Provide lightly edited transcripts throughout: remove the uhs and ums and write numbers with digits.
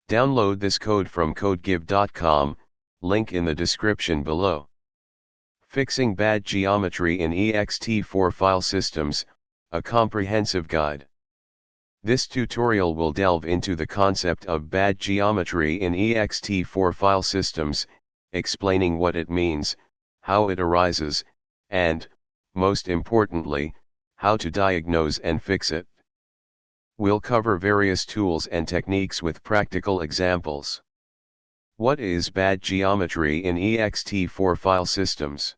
Download this code from codegive.com, link in the description below. Fixing bad geometry in ext4 Filesystems, a comprehensive guide. This tutorial will delve into the concept of bad geometry in ext4 Filesystems, explaining what it means, how it arises, and, most importantly, how to diagnose and fix it. We'll cover various tools and techniques with practical examples. What is bad geometry in ext4 Filesystems?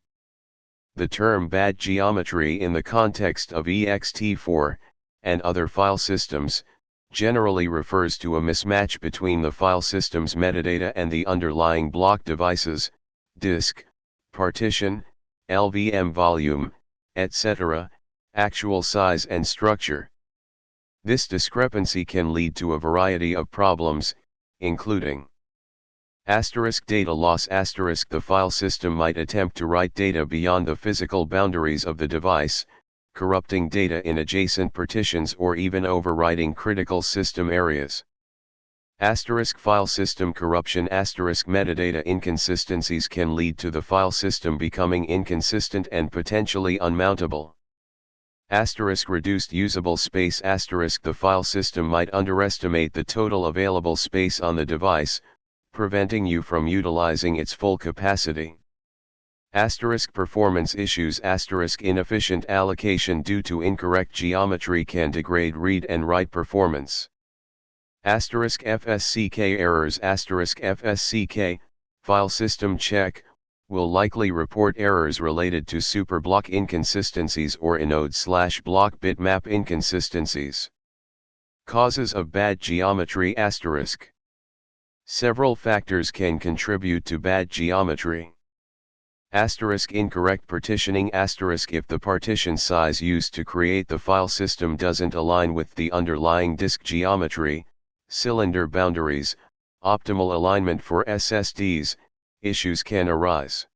The term bad geometry in the context of ext4 and other file systems generally refers to a mismatch between the file system's metadata and the underlying block devices, disk, partition, LVM volume, etc., actual size and structure. This discrepancy can lead to a variety of problems, including data loss. The file system might attempt to write data beyond the physical boundaries of the device, corrupting data in adjacent partitions or even overwriting critical system areas. File system corruption. Metadata inconsistencies can lead to the file system becoming inconsistent and potentially unmountable. Reduced usable space. The file system might underestimate the total available space on the device, preventing you from utilizing its full capacity. Performance issues. Inefficient allocation due to incorrect geometry can degrade read and write performance. FSCK errors. FSCK, file system check, will likely report errors related to superblock inconsistencies or inode/block bitmap inconsistencies. Causes of bad geometry. Several factors can contribute to bad geometry. Incorrect partitioning. If the partition size used to create the file system doesn't align with the underlying disk geometry, cylinder boundaries, optimal alignment for SSDs, issues can arise.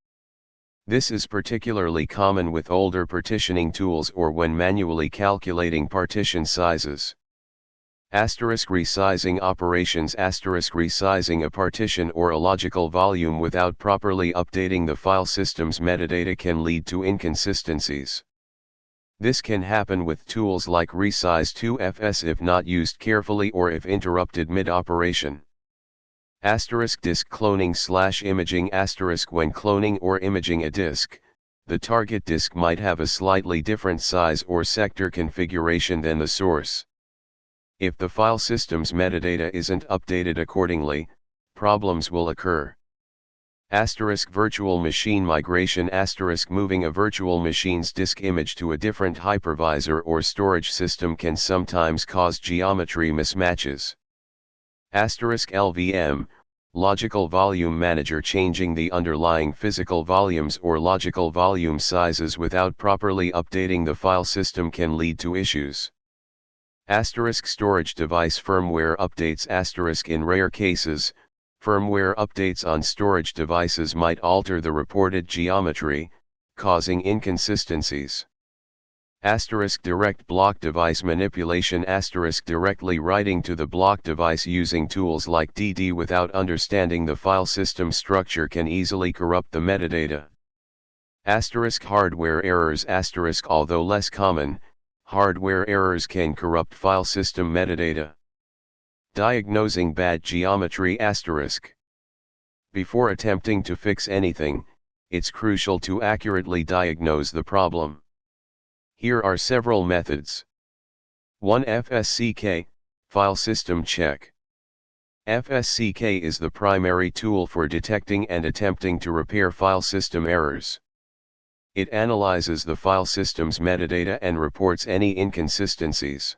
This is particularly common with older partitioning tools or when manually calculating partition sizes. Resizing operations. Resizing a partition or a logical volume without properly updating the file system's metadata can lead to inconsistencies. This can happen with tools like resize2fs if not used carefully or if interrupted mid-operation. Disk cloning/imaging. When cloning or imaging a disk, the target disk might have a slightly different size or sector configuration than the source. If the file system's metadata isn't updated accordingly, problems will occur. Virtual machine migration. Moving a virtual machine's disk image to a different hypervisor or storage system can sometimes cause geometry mismatches. LVM, logical volume manager. Changing the underlying physical volumes or logical volume sizes without properly updating the file system can lead to issues. Storage device firmware updates. In rare cases, firmware updates on storage devices might alter the reported geometry, causing inconsistencies. Direct block device manipulation. Directly writing to the block device using tools like DD without understanding the file system structure can easily corrupt the metadata. Hardware errors. Although less common, hardware errors can corrupt file system metadata. Diagnosing bad geometry. Before attempting to fix anything, it's crucial to accurately diagnose the problem. Here are several methods. 1. FSCK, file system check. FSCK is the primary tool for detecting and attempting to repair file system errors. It analyzes the file system's metadata and reports any inconsistencies.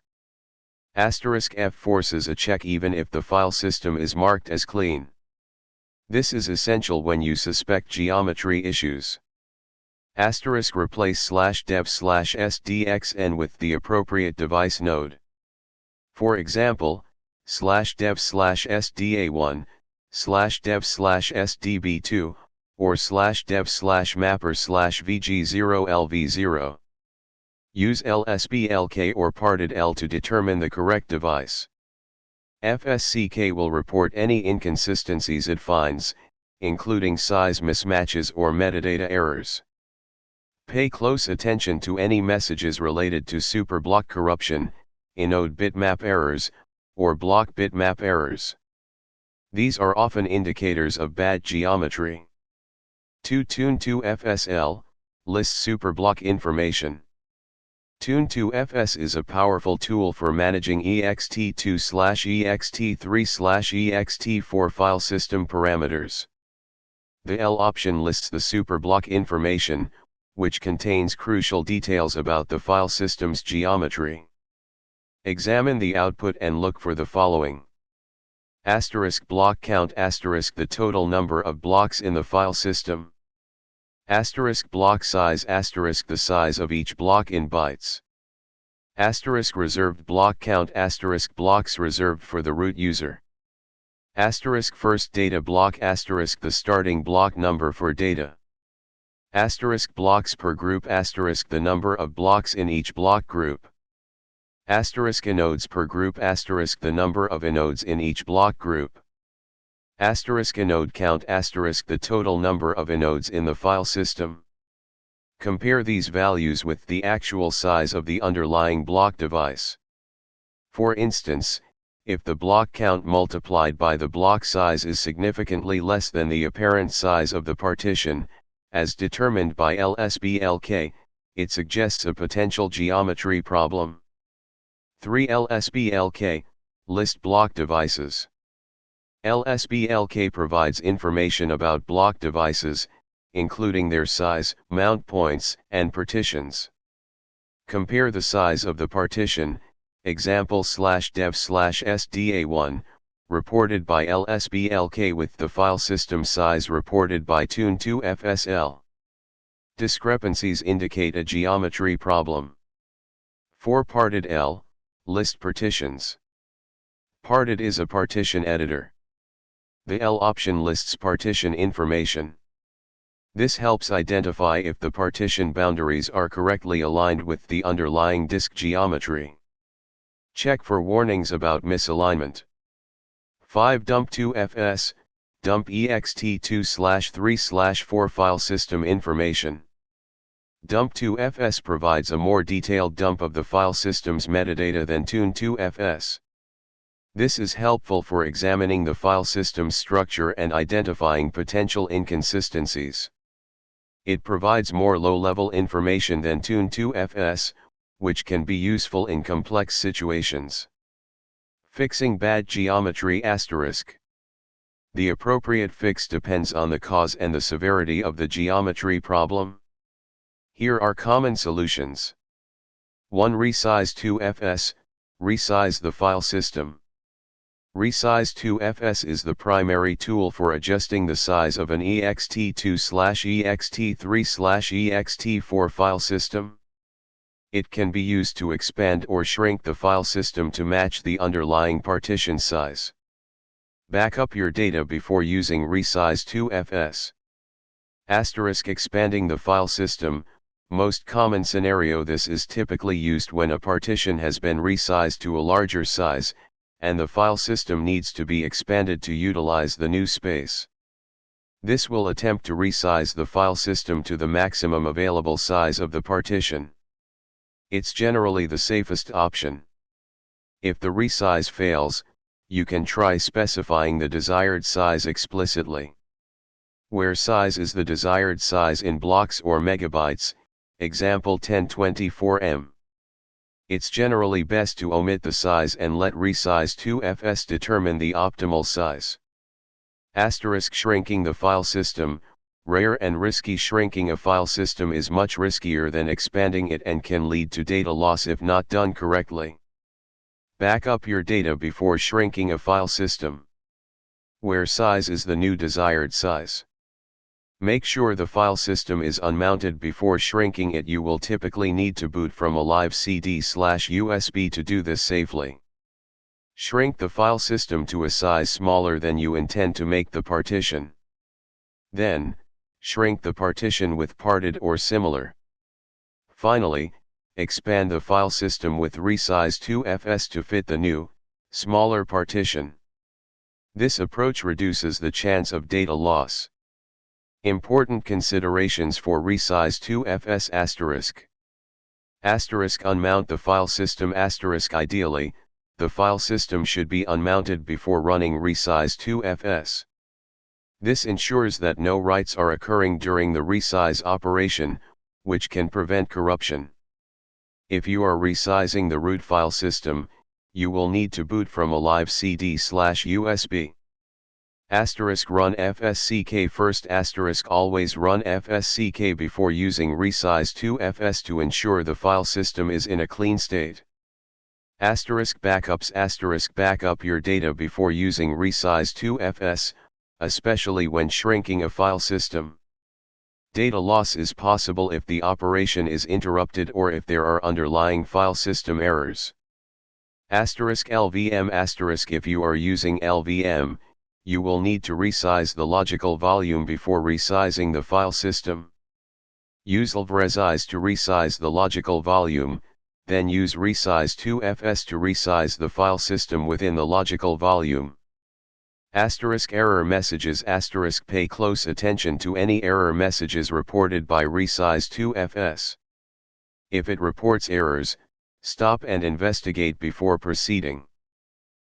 F forces a check even if the file system is marked as clean. This is essential when you suspect geometry issues. Replace /dev/sdxn with the appropriate device node. For example, /dev/sda1, /dev/sdb2, or /dev/mapper/vg0lv0. Use lsblk or parted L to determine the correct device. FSCK will report any inconsistencies it finds, including size mismatches or metadata errors. Pay close attention to any messages related to superblock corruption, inode bitmap errors, or block bitmap errors. These are often indicators of bad geometry. Tune2FSL lists superblock information. Tune2FS is a powerful tool for managing ext2/ext3/ext4 file system parameters. The L option lists the superblock information, which contains crucial details about the file system's geometry. Examine the output and look for the following. Block count the total number of blocks in the file system. Block size the size of each block in bytes. Reserved block count blocks reserved for the root user. First data block the starting block number for data. Blocks per group the number of blocks in each block group. Inodes per group the number of inodes in each block group. Inode count the total number of inodes in the file system. Compare these values with the actual size of the underlying block device. For instance, if the block count multiplied by the block size is significantly less than the apparent size of the partition, as determined by LSBLK, it suggests a potential geometry problem. 3. LSBLK, list block devices. LSBLK provides information about block devices, including their size, mount points, and partitions. Compare the size of the partition, example/dev/SDA1, reported by LSBLK with the file system size reported by Tune2FSL. Discrepancies indicate a geometry problem. 4. Parted L, list partitions. Parted is a partition editor. The L option lists partition information. This helps identify if the partition boundaries are correctly aligned with the underlying disk geometry. Check for warnings about misalignment. 5. Dump2FS, dump ext2/3/4 file system information. Dump2FS provides a more detailed dump of the file system's metadata than Tune2FS. This is helpful for examining the file system's structure and identifying potential inconsistencies. It provides more low-level information than Tune2FS, which can be useful in complex situations. Fixing bad geometry *. The appropriate fix depends on the cause and the severity of the geometry problem. Here are common solutions. 1. Resize 2FS, resize the file system. Resize 2FS is the primary tool for adjusting the size of an ext2/ext3/ext4 file system. It can be used to expand or shrink the file system to match the underlying partition size. Back up your data before using Resize 2FS. Expanding the file system. Most common scenario, this is typically used when a partition has been resized to a larger size, and the file system needs to be expanded to utilize the new space. This will attempt to resize the file system to the maximum available size of the partition. It's generally the safest option. If the resize fails, you can try specifying the desired size explicitly. Where size is the desired size in blocks or megabytes, example 1024 M. It's generally best to omit the size and let Resize 2FS determine the optimal size. Shrinking the file system. Rare and risky. Shrinking a file system is much riskier than expanding it and can lead to data loss if not done correctly. Back up your data before shrinking a file system. Where size is the new desired size. Make sure the file system is unmounted before shrinking it. You will typically need to boot from a live CD/USB to do this safely. Shrink the file system to a size smaller than you intend to make the partition. Then, shrink the partition with parted or similar. Finally, expand the file system with Resize 2FS to fit the new, Smaller partition. This approach reduces the chance of data loss. Important considerations for resize 2fs ****. Unmount the file system ***. Ideally, the file system should be unmounted before running resize 2fs. This ensures that no writes are occurring during the resize operation, which can prevent corruption. If you are resizing the root file system, you will need to boot from a live CD/USB. ***run fsck first ***. Always run fsck before using resize 2fs to ensure the file system is in a clean state. ***Backups Backup your data before using resize 2fs, especially when shrinking a file system. Data loss is possible if the operation is interrupted or if there are underlying file system errors. ***LVM If you are using LVM, you will need to resize the logical volume before resizing the file system. Use overresize to resize the logical volume, then use resize 2fs to resize the file system within the logical volume. ***Error messages Pay close attention to any error messages reported by resize 2fs. If it reports errors, stop and investigate before proceeding.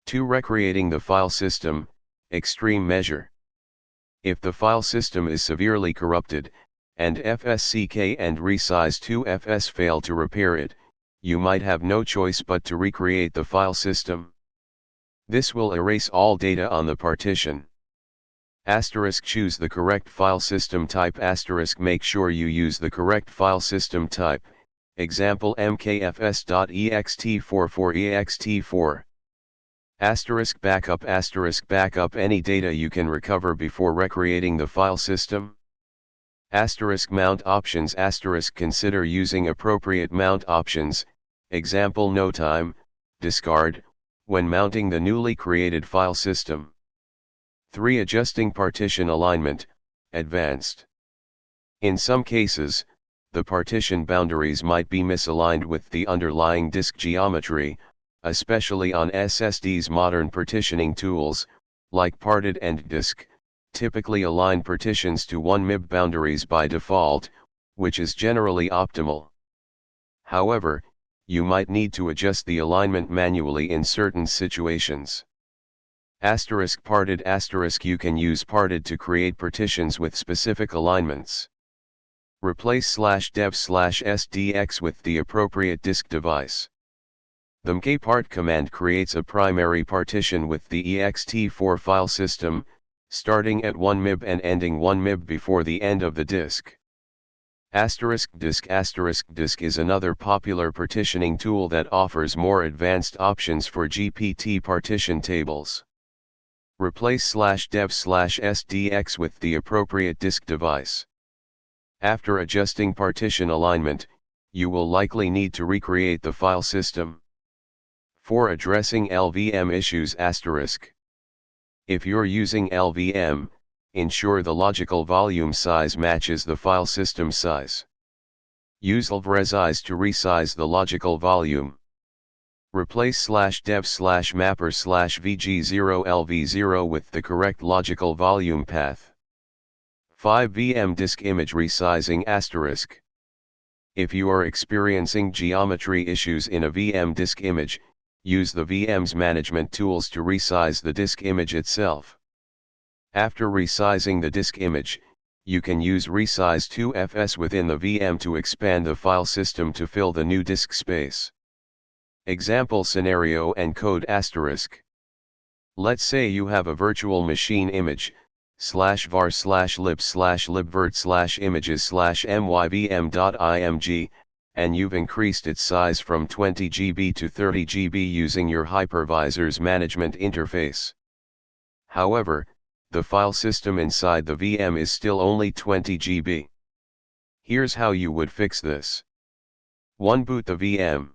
2. Recreating the file system, extreme measure. If the file system is severely corrupted, and fsck and resize 2fs fail to repair it, you might have no choice but to recreate the file system. This will erase all data on the partition. **Choose the correct file system type **. Make sure you use the correct file system type, example mkfs.ext4 for ext4. **Backup any data you can recover before recreating the file system. **Mount options Consider using appropriate mount options, example no time, discard, when mounting the newly created file system. 3. Adjusting partition alignment, advanced. In some cases, the partition boundaries might be misaligned with the underlying disk geometry, especially on SSD's modern partitioning tools, like parted and disk, typically align partitions to 1 MB boundaries by default, which is generally optimal. However, you might need to adjust the alignment manually in certain situations. **Parted You can use parted to create partitions with specific alignments. Replace /dev/sdx with the appropriate disk device. The mkpart command creates a primary partition with the ext4 file system, starting at 1 MB and ending 1 MB before the end of the disk. *Disk is another popular partitioning tool that offers more advanced options for GPT partition tables. Replace /dev/sdx with the appropriate disk device. After adjusting partition alignment, you will likely need to recreate the file system. 4. Addressing LVM issues If you're using LVM, ensure the logical volume size matches the file system size. Use overresize to resize the logical volume. Replace /dev/mapper/vg0lv0 with the correct logical volume path. 5. VM disk image resizing If you are experiencing geometry issues in a VM disk image, use the VM's management tools to resize the disk image itself. After resizing the disk image, you can use resize 2fs within the VM to expand the file system to fill the new disk space. Example scenario and code Let's say you have a virtual machine image, /var/lib/libvirt/images/myvm.img, and you've increased its size from 20 GB to 30 GB using your hypervisor's management interface. However, the file system inside the VM is still only 20 GB. Here's how you would fix this. 1. Boot the VM.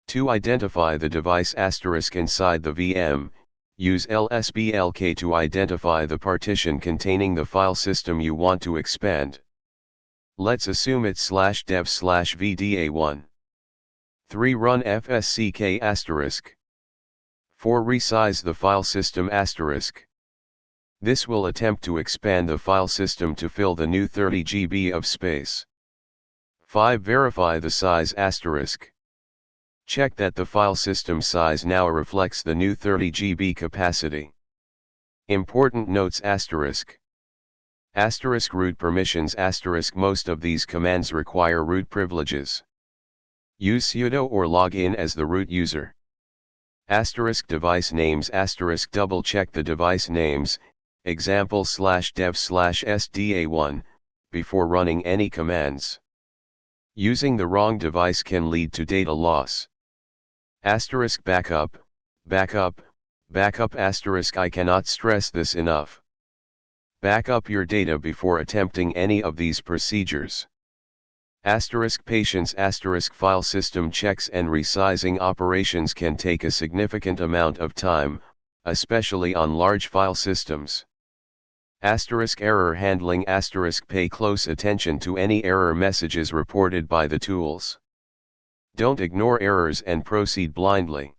2. Identify the device inside the VM. Use lsblk to identify the partition containing the file system you want to expand. Let's assume it's /dev/vda1. 3. Run fsck *. 4. 4. Resize the file system asterisk. This will attempt to expand the file system to fill the new 30 GB of space. 5. Verify the size asterisk. Check that the file system size now reflects the new 30 GB capacity. Important notes asterisk. Asterisk root permissions asterisk. Most of these commands require root privileges. Use sudo or log in as the root user. Asterisk device names asterisk. Double check the device names, example /dev/sda1, before running any commands. Using the wrong device can lead to data loss. Asterisk backup asterisk. I cannot stress this enough. Back up your data before attempting any of these procedures. Asterisk patience asterisk. File system checks and resizing operations can take a significant amount of time, especially on large file systems. Asterisk error handling asterisk. Pay close attention to any error messages reported by the tools. Don't ignore errors and proceed blindly.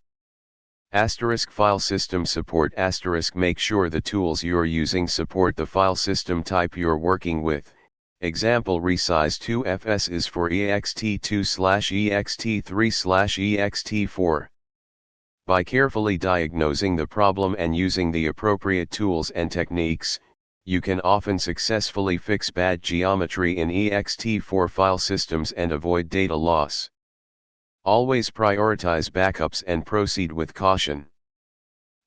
Asterisk file system support asterisk. Make sure the tools you're using support the file system type you're working with. Example resize2fs is for ext2/ext3/ext4. By carefully diagnosing the problem and using the appropriate tools and techniques, you can often successfully fix bad geometry in ext4 file systems and avoid data loss. Always prioritize backups and proceed with caution.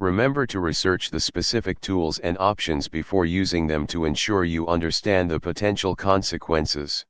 Remember to research the specific tools and options before using them to ensure you understand the potential consequences.